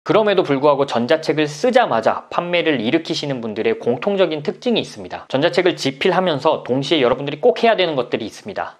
그럼에도 불구하고 전자책을 쓰자마자 판매를 일으키시는 분들의 공통적인 특징이 있습니다. 전자책을 집필하면서 동시에 여러분들이 꼭 해야 되는 것들이 있습니다.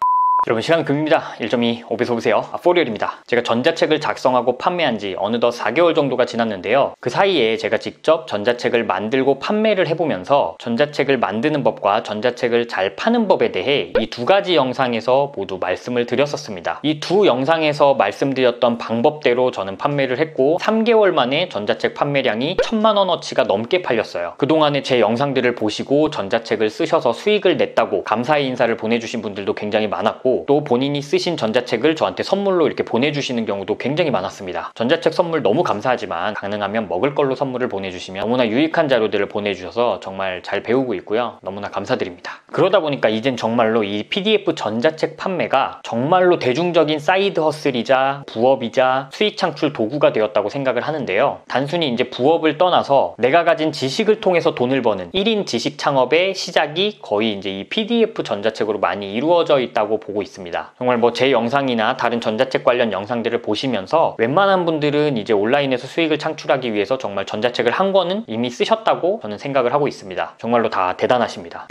여러분, 시간은 금입니다. 1.2 5배속 보세요. 포리얼입니다. 제가 전자책을 작성하고 판매한 지 어느덧 4개월 정도가 지났는데요. 그 사이에 제가 직접 전자책을 만들고 판매를 해보면서 전자책을 만드는 법과 전자책을 잘 파는 법에 대해 이 두 가지 영상에서 모두 말씀을 드렸었습니다. 이 두 영상에서 말씀드렸던 방법대로 저는 판매를 했고 3개월 만에 전자책 판매량이 1000만원어치가 넘게 팔렸어요. 그동안에 제 영상들을 보시고 전자책을 쓰셔서 수익을 냈다고 감사의 인사를 보내주신 분들도 굉장히 많았고, 또 본인이 쓰신 전자책을 저한테 선물로 이렇게 보내주시는 경우도 굉장히 많았습니다. 전자책 선물 너무 감사하지만 가능하면 먹을 걸로 선물을 보내주시면 너무나 유익한 자료들을 보내주셔서 정말 잘 배우고 있고요. 너무나 감사드립니다. 그러다 보니까 이젠 정말로 이 PDF 전자책 판매가 정말로 대중적인 사이드 허슬이자 부업이자 수익 창출 도구가 되었다고 생각을 하는데요. 단순히 이제 부업을 떠나서 내가 가진 지식을 통해서 돈을 버는 1인 지식 창업의 시작이 거의 이제 이 PDF 전자책으로 많이 이루어져 있다고 보고 있습니다. 정말 뭐 제 영상이나 다른 전자책 관련 영상들을 보시면서 웬만한 분들은 이제 온라인에서 수익을 창출하기 위해서 정말 전자책을 한 권은 이미 쓰셨다고 저는 생각을 하고 있습니다. 정말로 다 대단하십니다.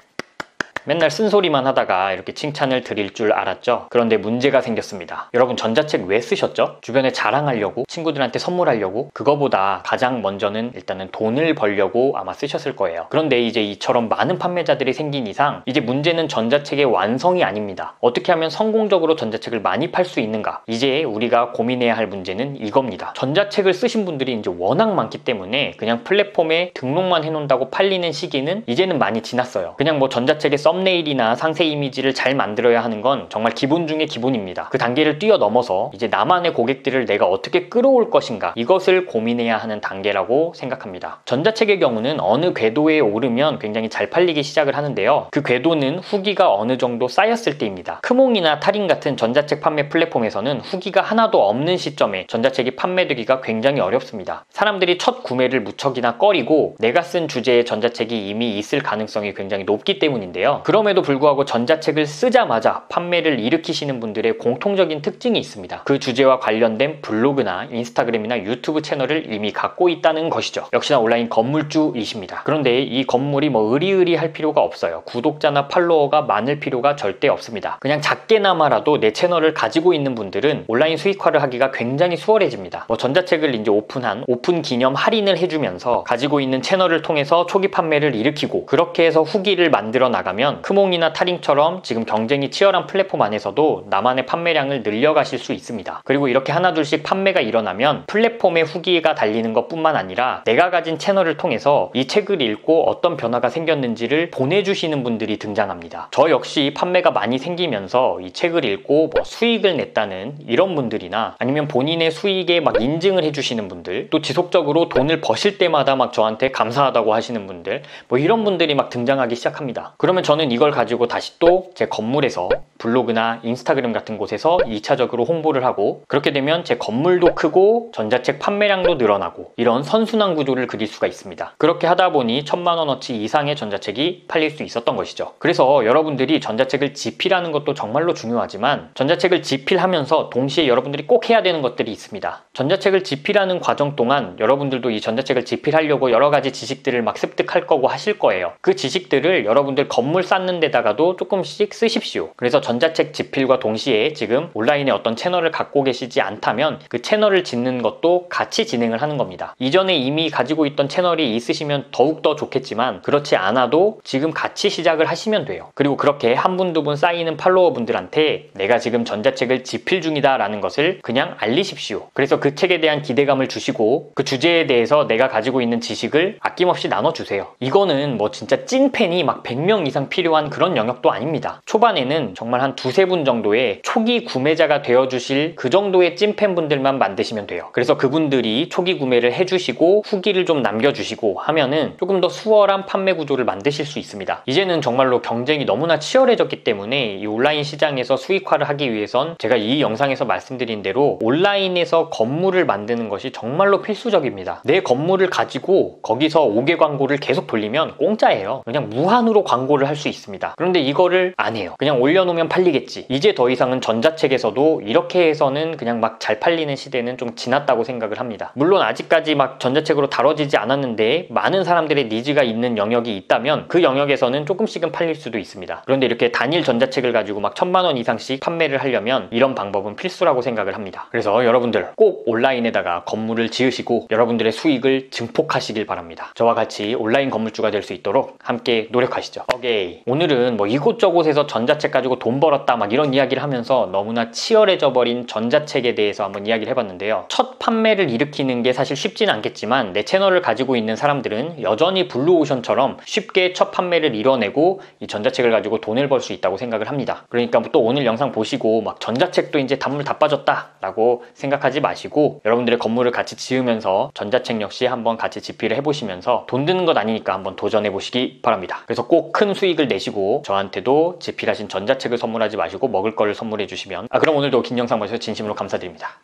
맨날 쓴소리만 하다가 이렇게 칭찬을 드릴 줄 알았죠? 그런데 문제가 생겼습니다. 여러분, 전자책 왜 쓰셨죠? 주변에 자랑하려고? 친구들한테 선물하려고? 그거보다 가장 먼저는 일단은 돈을 벌려고 아마 쓰셨을 거예요. 그런데 이제 이처럼 많은 판매자들이 생긴 이상 이제 문제는 전자책의 완성이 아닙니다. 어떻게 하면 성공적으로 전자책을 많이 팔 수 있는가? 이제 우리가 고민해야 할 문제는 이겁니다. 전자책을 쓰신 분들이 이제 워낙 많기 때문에 그냥 플랫폼에 등록만 해놓는다고 팔리는 시기는 이제는 많이 지났어요. 그냥 뭐 전자책에 썸네일이나 상세 이미지를 잘 만들어야 하는 건 정말 기본 중에 기본입니다. 그 단계를 뛰어넘어서 이제 나만의 고객들을 내가 어떻게 끌어올 것인가, 이것을 고민해야 하는 단계라고 생각합니다. 전자책의 경우는 어느 궤도에 오르면 굉장히 잘 팔리기 시작을 하는데요. 그 궤도는 후기가 어느 정도 쌓였을 때입니다. 크몽이나 타린 같은 전자책 판매 플랫폼에서는 후기가 하나도 없는 시점에 전자책이 판매되기가 굉장히 어렵습니다. 사람들이 첫 구매를 무척이나 꺼리고 내가 쓴 주제의 전자책이 이미 있을 가능성이 굉장히 높기 때문인데요. 그럼에도 불구하고 전자책을 쓰자마자 판매를 일으키시는 분들의 공통적인 특징이 있습니다. 그 주제와 관련된 블로그나 인스타그램이나 유튜브 채널을 이미 갖고 있다는 것이죠. 역시나 온라인 건물주이십니다. 그런데 이 건물이 뭐 의리의리할 필요가 없어요. 구독자나 팔로워가 많을 필요가 절대 없습니다. 그냥 작게나마라도 내 채널을 가지고 있는 분들은 온라인 수익화를 하기가 굉장히 수월해집니다. 뭐 전자책을 이제 오픈 기념 할인을 해주면서 가지고 있는 채널을 통해서 초기 판매를 일으키고, 그렇게 해서 후기를 만들어 나가면 크몽이나 타링처럼 지금 경쟁이 치열한 플랫폼 안에서도 나만의 판매량을 늘려가실 수 있습니다. 그리고 이렇게 하나둘씩 판매가 일어나면 플랫폼에 후기가 달리는 것뿐만 아니라 내가 가진 채널을 통해서 이 책을 읽고 어떤 변화가 생겼는지를 보내주시는 분들이 등장합니다. 저 역시 판매가 많이 생기면서 이 책을 읽고 뭐 수익을 냈다는 이런 분들이나, 아니면 본인의 수익에 막 인증을 해주시는 분들, 또 지속적으로 돈을 버실 때마다 막 저한테 감사하다고 하시는 분들, 뭐 이런 분들이 막 등장하기 시작합니다. 그러면 저는 이걸 가지고 다시 또 제 건물에서 블로그나 인스타그램 같은 곳에서 2차적으로 홍보를 하고, 그렇게 되면 제 건물도 크고 전자책 판매량도 늘어나고, 이런 선순환 구조를 그릴 수가 있습니다. 그렇게 하다 보니 1000만원어치 이상의 전자책이 팔릴 수 있었던 것이죠. 그래서 여러분들이 전자책을 집필하는 것도 정말로 중요하지만 전자책을 집필하면서 동시에 여러분들이 꼭 해야 되는 것들이 있습니다. 전자책을 집필하는 과정 동안 여러분들도 이 전자책을 집필하려고 여러 가지 지식들을 막 습득할 거고 하실 거예요. 그 지식들을 여러분들 건물 쌓는 데다가도 조금씩 쓰십시오. 그래서 전자책 집필과 동시에 지금 온라인에 어떤 채널을 갖고 계시지 않다면 그 채널을 짓는 것도 같이 진행을 하는 겁니다. 이전에 이미 가지고 있던 채널이 있으시면 더욱더 좋겠지만, 그렇지 않아도 지금 같이 시작을 하시면 돼요. 그리고 그렇게 한 분, 두 분 쌓이는 팔로워 분들한테 내가 지금 전자책을 집필 중이다 라는 것을 그냥 알리십시오. 그래서 그 책에 대한 기대감을 주시고 그 주제에 대해서 내가 가지고 있는 지식을 아낌없이 나눠주세요. 이거는 뭐 진짜 찐팬이 막 100명 이상 필요한 그런 영역도 아닙니다. 초반에는 정말 한 두세 분 정도의 초기 구매자가 되어주실 그 정도의 찐팬분들만 만드시면 돼요. 그래서 그분들이 초기 구매를 해주시고 후기를 좀 남겨주시고 하면은 조금 더 수월한 판매 구조를 만드실 수 있습니다. 이제는 정말로 경쟁이 너무나 치열해졌기 때문에 이 온라인 시장에서 수익화를 하기 위해선 제가 이 영상에서 말씀드린 대로 온라인에서 건물을 만드는 것이 정말로 필수적입니다. 내 건물을 가지고 거기서 5개 광고를 계속 돌리면 공짜예요. 그냥 무한으로 광고를 할 수 수 있습니다. 그런데 이거를 안 해요. 그냥 올려놓으면 팔리겠지. 이제 더 이상은 전자책에서도 이렇게 해서는 그냥 막 잘 팔리는 시대는 좀 지났다고 생각을 합니다. 물론 아직까지 막 전자책으로 다뤄지지 않았는데 많은 사람들의 니즈가 있는 영역이 있다면 그 영역에서는 조금씩은 팔릴 수도 있습니다. 그런데 이렇게 단일 전자책을 가지고 막 1000만 원 이상씩 판매를 하려면 이런 방법은 필수라고 생각을 합니다. 그래서 여러분들 꼭 온라인에다가 건물을 지으시고 여러분들의 수익을 증폭하시길 바랍니다. 저와 같이 온라인 건물주가 될 수 있도록 함께 노력하시죠. 오케이. 오늘은 뭐 이곳저곳에서 전자책 가지고 돈 벌었다 막 이런 이야기를 하면서 너무나 치열해져 버린 전자책에 대해서 한번 이야기를 해봤는데요. 첫 판매를 일으키는 게 사실 쉽진 않겠지만 내 채널을 가지고 있는 사람들은 여전히 블루오션처럼 쉽게 첫 판매를 이뤄내고 이 전자책을 가지고 돈을 벌 수 있다고 생각을 합니다. 그러니까 또 오늘 영상 보시고 막 전자책도 이제 단물 다 빠졌다 라고 생각하지 마시고 여러분들의 건물을 같이 지으면서 전자책 역시 한번 같이 집필을 해보시면서 돈 드는 것 아니니까 한번 도전해 보시기 바랍니다. 그래서 꼭 큰 수익을 내시고 저한테도 집필하신 전자책을 선물하지 마시고 먹을 거를 선물해 주시면 그럼 오늘도 긴 영상 봐주셔서 진심으로 감사드립니다.